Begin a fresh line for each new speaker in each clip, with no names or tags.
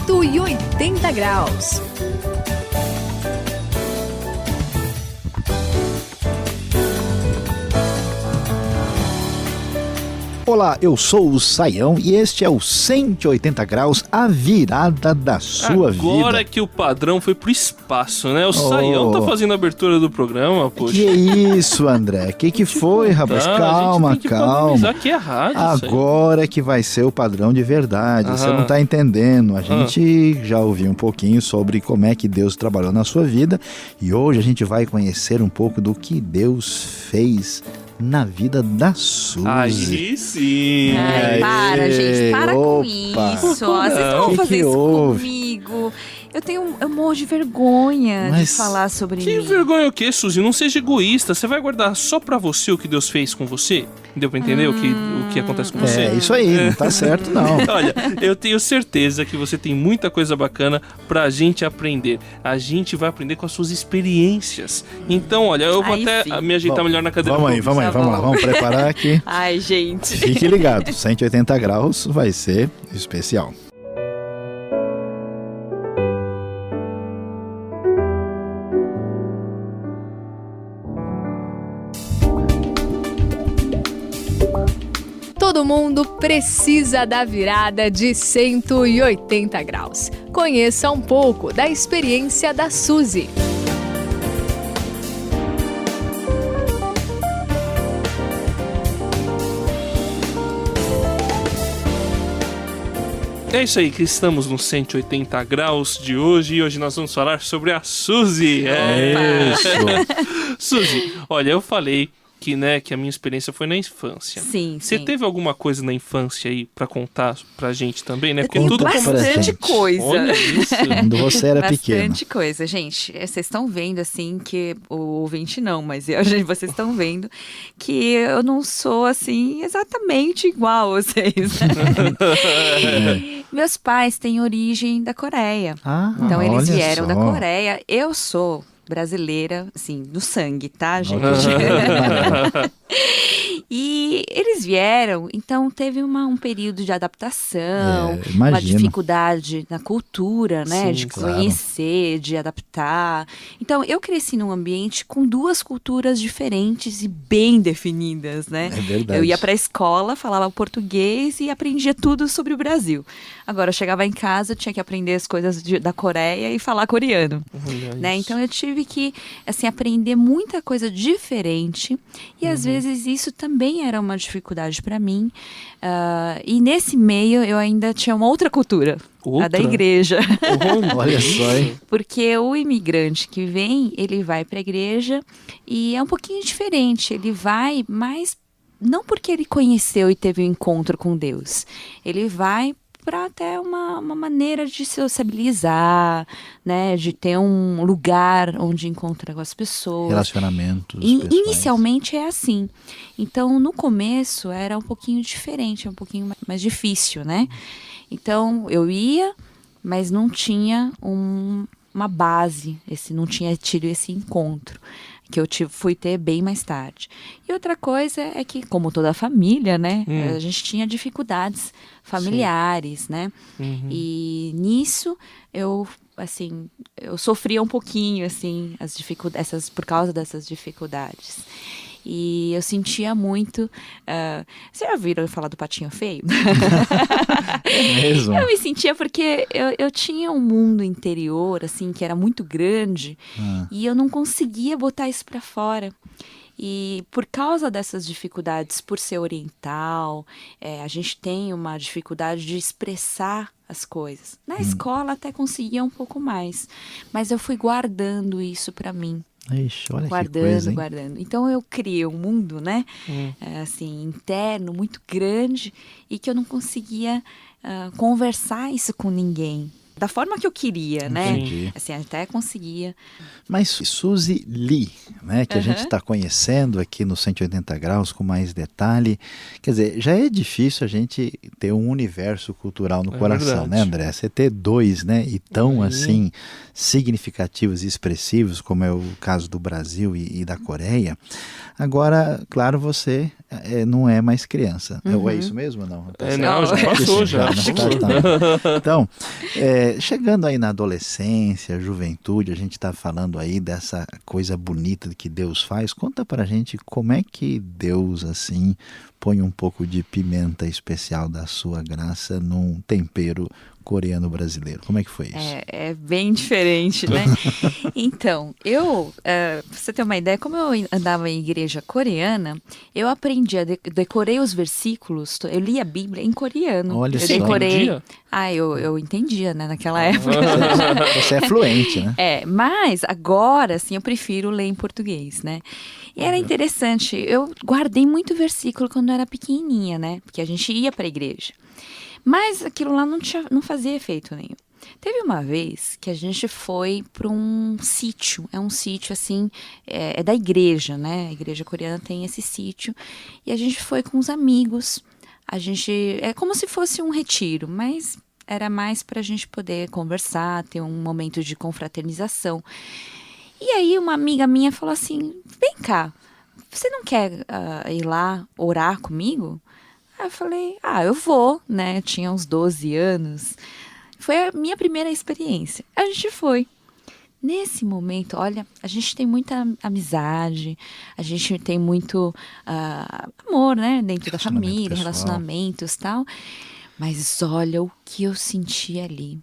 180 graus.
Olá, eu sou o Saião e este é o 180 graus, a virada da sua vida.
Agora que o padrão foi pro espaço, né? O Saião tá fazendo a abertura do programa, poxa.
Que isso, André? Que foi, rapaz? Calma,
a gente tem que
calma.
Que é rádio,
agora que vai ser o padrão de verdade. Você não tá entendendo. A gente já ouviu um pouquinho sobre como é que Deus trabalhou na sua vida e hoje a gente vai conhecer um pouco do que Deus fez na vida da Suzy.
Aí sim.
Ai, para, gente. Para com isso. Ó, vocês não vão fazer isso comigo. Eu morro de vergonha de falar sobre
que
mim.
Que vergonha o quê, Suzy? Não seja egoísta. Você vai guardar só pra você o que Deus fez com você? Deu pra entender o que acontece com você?
É isso aí, não tá certo não.
Olha, eu tenho certeza que você tem muita coisa bacana pra gente aprender. A gente vai aprender com as suas experiências. Então, olha, eu vou me ajeitar melhor na cadeira.
Vamos lá, vamos preparar aqui.
Ai, gente.
Fique ligado, 180 graus vai ser especial.
Todo mundo precisa da virada de 180 graus. Conheça um pouco da experiência da Suzy.
É isso aí, que estamos no 180 graus de hoje e hoje nós vamos falar sobre a Suzy.
Isso.
Suzy, olha, eu falei que a minha experiência foi na infância.
Sim,
Você teve alguma coisa na infância aí pra contar pra gente também, né?
Porque tudo bastante coisa.
Olha isso.
Quando você era pequeno.
Bastante coisa, gente. Vocês estão vendo assim que o ouvinte não, mas vocês estão vendo que eu não sou assim exatamente igual a vocês. Meus pais têm origem da Coreia. Então eles vieram da Coreia. Eu sou brasileira, assim, do sangue, tá, gente? E eles vieram, então teve um período de adaptação, uma dificuldade na cultura, né?
Sim,
de conhecer, de adaptar. Então, eu cresci num ambiente com duas culturas diferentes e bem definidas, né?
É verdade.
Eu ia pra escola, falava português e aprendia tudo sobre o Brasil. Agora, eu chegava em casa, eu tinha que aprender as coisas da Coreia e falar coreano, né? Então, eu tive que, assim, aprender muita coisa diferente e, às vezes, isso também era uma dificuldade para mim. E nesse meio eu ainda tinha uma outra cultura, a da igreja.
Olha só, hein?
Porque o imigrante que vem, ele vai para a igreja e é um pouquinho diferente. Ele vai, mas não porque ele conheceu e teve um encontro com Deus. Ele vai para até uma maneira de se sociabilizar, né, de ter um lugar onde encontrar com as pessoas.
Relacionamentos
inicialmente é assim. Então, no começo era um pouquinho diferente, um pouquinho mais difícil, né? Então, eu ia, mas não tinha uma base, não tinha tido esse encontro, que eu fui ter bem mais tarde. E outra coisa é que, como toda família, né, a gente tinha dificuldades familiares, né? E nisso eu sofria um pouquinho, assim, por causa dessas dificuldades. E eu sentia muito... Você já ouviram falar do patinho feio?
É mesmo?
Eu me sentia porque eu tinha um mundo interior, assim, que era muito grande e eu não conseguia botar isso para fora. E por causa dessas dificuldades, por ser oriental, a gente tem uma dificuldade de expressar as coisas. Na escola até conseguia um pouco mais, mas eu fui guardando isso para mim.
Ixi, olha que coisa, hein?
Guardando. Então eu criei um mundo, né, assim, interno, muito grande e que eu não conseguia conversar isso com ninguém. Da forma que eu queria, né?
Entendi.
Assim, até conseguia.
Mas Suzy Lee, né, que a gente está conhecendo aqui no 180 graus com mais detalhe, quer dizer, já é difícil a gente ter um universo cultural no coração, verdade, né, André? Você ter dois, né, e tão assim significativos e expressivos, como é o caso do Brasil e da Coreia. Agora, claro, você não é mais criança. Ou é isso mesmo ou não?
Não, já passou, já.
Tá. Então, chegando aí na adolescência, juventude, a gente está falando aí dessa coisa bonita que Deus faz. Conta pra gente como é que Deus, assim, põe um pouco de pimenta especial da sua graça num tempero coreano brasileiro. Como é que foi isso?
É bem diferente, né? Então, pra você ter uma ideia, como eu andava em igreja coreana, eu aprendi, decorei os versículos, eu li a Bíblia em coreano.
Olha
eu
só.
decorei. Eu entendia, né, naquela época.
Você é fluente, né?
Mas agora, assim, eu prefiro ler em português, né? E era interessante, eu guardei muito versículo quando eu era pequenininha, né? Porque a gente ia pra igreja. Mas aquilo lá não fazia efeito nenhum. Teve uma vez que a gente foi para um sítio. É um sítio, assim, é da igreja, né? A igreja coreana tem esse sítio. E a gente foi com os amigos. É como se fosse um retiro, mas era mais para a gente poder conversar, ter um momento de confraternização. E aí uma amiga minha falou assim, vem cá, você não quer ir lá orar comigo? Aí eu falei, eu vou, né? Eu tinha uns 12 anos. Foi a minha primeira experiência. A gente foi. Nesse momento, olha, a gente tem muita amizade, a gente tem muito amor, né? Dentro da família, relacionamentos e tal. Mas olha o que eu senti ali.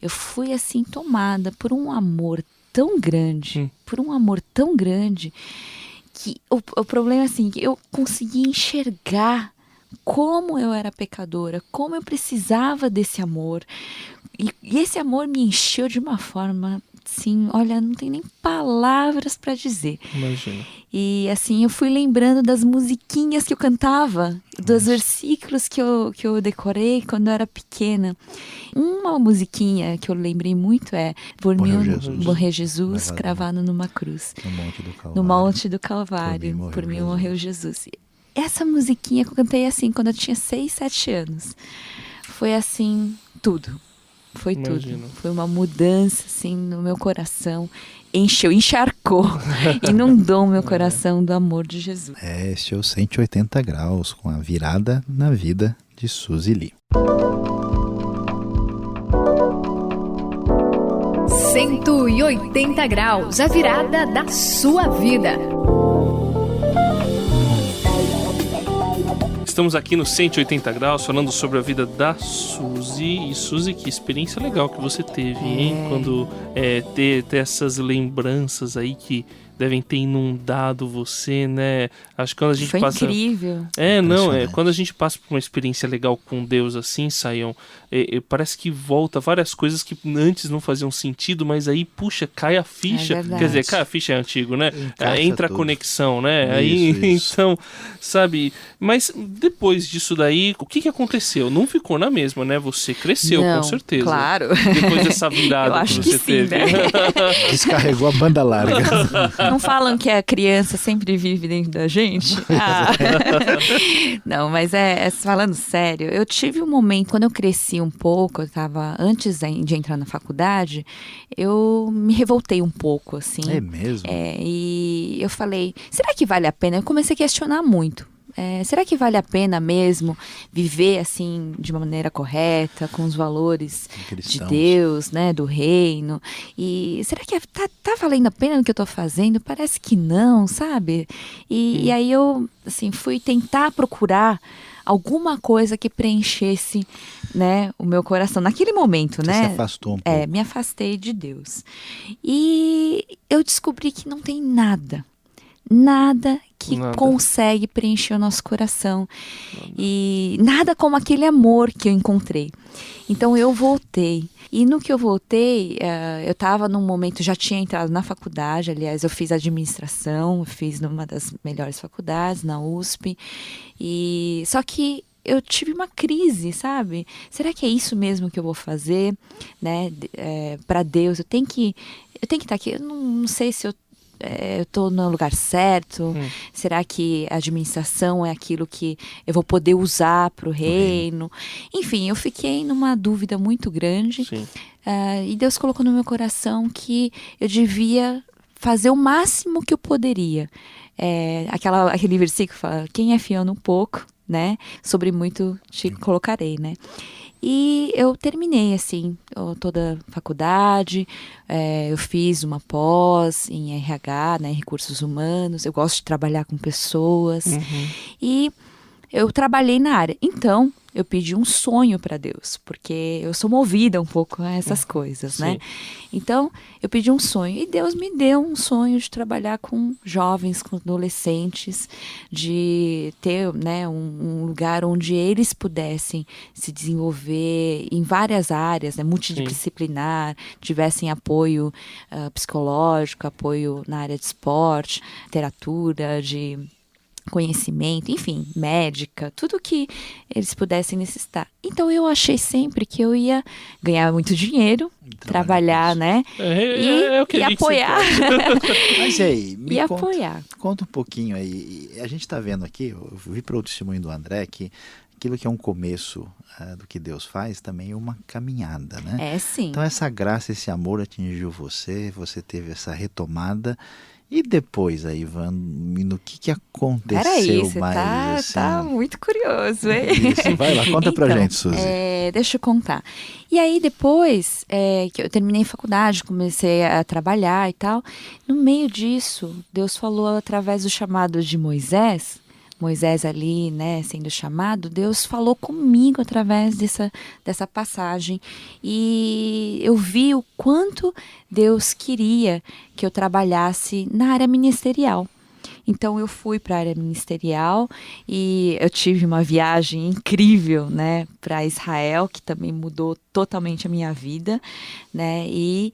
Eu fui assim tomada por um amor tão grande, que o problema é assim, que eu consegui enxergar como eu era pecadora, como eu precisava desse amor. E esse amor me encheu de uma forma, assim, olha, não tem nem palavras para dizer.
Imagina.
E assim, eu fui lembrando das musiquinhas que eu cantava, dos versículos que eu decorei quando eu era pequena. Uma musiquinha que eu lembrei muito é Por mim morreu Jesus cravado numa cruz. No Monte do Calvário. Por mim morreu Jesus. Essa musiquinha que eu cantei assim, quando eu tinha 6, 7 anos. Foi assim, tudo. Foi tudo. Foi uma mudança, assim, no meu coração. Encharcou, inundou meu coração do amor de Jesus.
Este é o 180 graus, com a virada na vida de Suzy Lee.
180 graus, a virada da sua vida.
Estamos aqui no 180 graus falando sobre a vida da Suzy. E Suzy, que experiência legal que você teve, hein? Quando ter essas lembranças aí que devem ter inundado você, né? Acho que quando a gente
Foi
passa...
incrível.
Quando a gente passa por uma experiência legal com Deus assim, Sayão, parece que volta várias coisas que antes não faziam sentido, mas aí, puxa, cai a ficha. Quer dizer, cai a ficha é antigo, né? Entra a conexão, né? Isso. Então, sabe? Mas depois disso daí, o que aconteceu? Não ficou na mesma, né? Você cresceu, com certeza.
Claro.
Depois dessa virada que você teve.
Né?
Descarregou a banda larga.
Não falam que a criança sempre vive dentro da gente? Não, mas falando sério, eu tive um momento, quando eu cresci um pouco, antes de entrar na faculdade, eu me revoltei um pouco, assim.
É mesmo?
E eu falei, será que vale a pena? Eu comecei a questionar muito. Será que vale a pena mesmo viver assim de uma maneira correta, com os valores de Deus, né, do reino? E será que tá valendo a pena o que eu tô fazendo? Parece que não, sabe? E aí eu assim, fui tentar procurar alguma coisa que preenchesse, né, o meu coração. Naquele momento,
Você
né?
se afastou um pouco.
Me afastei de Deus. E eu descobri que não tem nada que consegue preencher o nosso coração. E nada como aquele amor que eu encontrei. Então eu voltei. E no que eu voltei, eu estava num momento, já tinha entrado na faculdade, aliás, eu fiz administração, fiz numa das melhores faculdades, na USP. Só que eu tive uma crise, sabe? Será que é isso mesmo que eu vou fazer, né? Para Deus, eu tenho que estar aqui. Eu não sei se eu estou no lugar certo. Será que a administração é aquilo que eu vou poder usar para o reino? Enfim, eu fiquei numa dúvida muito grande. E Deus colocou no meu coração que eu devia fazer o máximo que eu poderia. aquele versículo fala, quem é fiel no pouco, né? Sobre muito te colocarei, né? E eu terminei, assim, toda a faculdade, eu fiz uma pós em RH, né, em recursos humanos, eu gosto de trabalhar com pessoas, e eu trabalhei na área. Então, eu pedi um sonho para Deus, porque eu sou movida um pouco a essas coisas, né? Então, eu pedi um sonho e Deus me deu um sonho de trabalhar com jovens, com adolescentes, de ter, né, um lugar onde eles pudessem se desenvolver em várias áreas, né, multidisciplinar, tivessem apoio psicológico, apoio na área de esporte, literatura, de conhecimento, enfim, médica, tudo que eles pudessem necessitar. Então eu achei sempre que eu ia ganhar muito dinheiro, trabalhar, né? E apoiar.
Mas aí,
apoiar.
Conta um pouquinho aí. A gente está vendo aqui, eu vi pelo testemunho do André, que aquilo que é um começo do que Deus faz também é uma caminhada, né?
Sim.
Então essa graça, esse amor atingiu você teve essa retomada. E depois, aí, Ivan, no que aconteceu?
Peraí, você
mais? Assim?
Tá muito curioso, hein?
Isso, vai lá, conta pra gente, Suzy.
Deixa eu contar. E aí, depois que eu terminei a faculdade, comecei a trabalhar e tal, no meio disso, Deus falou através do chamado de Moisés ali, né, sendo chamado, Deus falou comigo através dessa passagem e eu vi o quanto Deus queria que eu trabalhasse na área ministerial. Então eu fui para a área ministerial e eu tive uma viagem incrível, né, para Israel, que também mudou totalmente a minha vida, né, e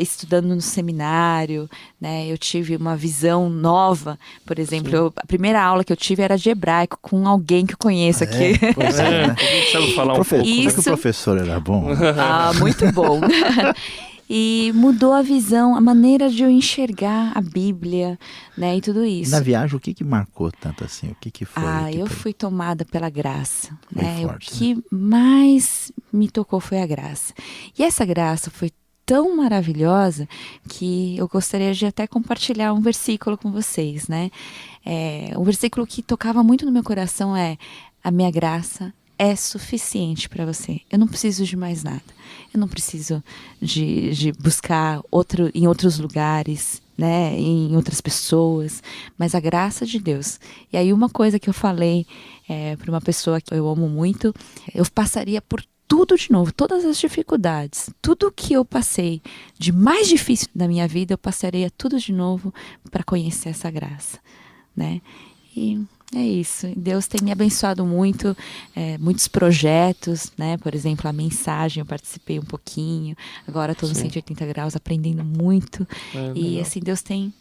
estudando no seminário, né, eu tive uma visão nova. Por exemplo, a primeira aula que eu tive era de hebraico com alguém que eu conheço aqui.
Pois é, né?
Sabe falar um pouco.
Isso... o professor era bom.
Muito bom. E mudou a visão, a maneira de eu enxergar a Bíblia, né, e tudo isso.
Na viagem, o que marcou tanto assim? O que foi?
Eu fui tomada pela graça, né?
Forte,
o que mais me tocou foi a graça. E essa graça foi tão maravilhosa que eu gostaria de até compartilhar um versículo com vocês, né? Um versículo que tocava muito no meu coração é: a minha graça é suficiente para você. Eu não preciso de mais nada. Eu não preciso de buscar em outros lugares, né, em outras pessoas, mas a graça de Deus. E aí uma coisa que eu falei para uma pessoa que eu amo muito, eu passaria por tudo de novo, todas as dificuldades, tudo que eu passei de mais difícil da minha vida, eu passaria tudo de novo para conhecer essa graça, né? E é isso. Deus tem me abençoado muito, muitos projetos, né? Por exemplo, a mensagem, eu participei um pouquinho. Agora estou no 180 graus, aprendendo muito. E assim, Deus tem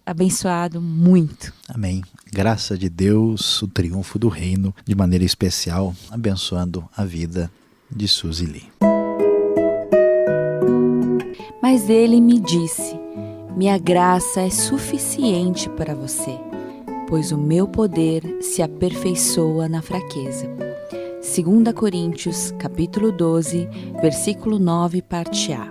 abençoado muito.
Amém. Graça de Deus, o triunfo do reino, de maneira especial, abençoando a vida de Suzy Lee.
Mas ele me disse: minha graça é suficiente para você, pois o meu poder se aperfeiçoa na fraqueza. 2 Coríntios, capítulo 12, versículo 9, parte A.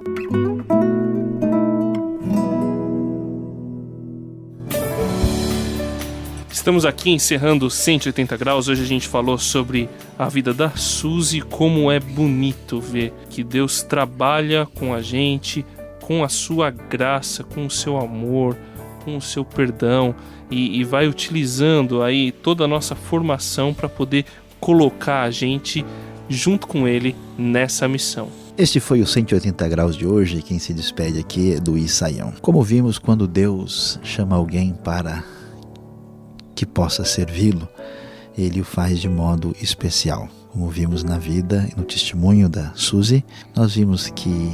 Estamos aqui encerrando 180 graus. Hoje a gente falou sobre a vida da Suzy, como é bonito ver que Deus trabalha com a gente, com a sua graça, com o seu amor, com o seu perdão e vai utilizando aí toda a nossa formação para poder colocar a gente junto com Ele nessa missão.
Este foi o 180 graus de hoje. Quem se despede aqui é Luiz Saião. Como vimos, quando Deus chama alguém para que possa servi-lo, Ele o faz de modo especial. Como vimos na vida e no testemunho da Suzy, nós vimos que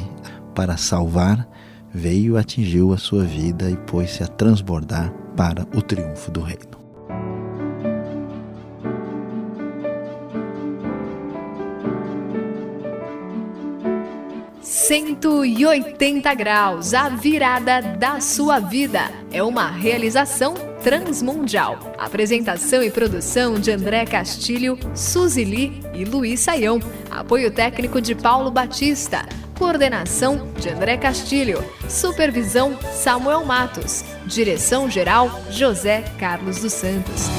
para salvar veio, atingiu a sua vida e pôs-se a transbordar para o triunfo do reino.
"180 graus, a virada da sua vida" é uma realização transmundial. Apresentação e produção de André Castilho, Suzy Lee e Luiz Saião. Apoio técnico de Paulo Batista. Coordenação de André Castilho. Supervisão Samuel Matos. Direção-geral José Carlos dos Santos.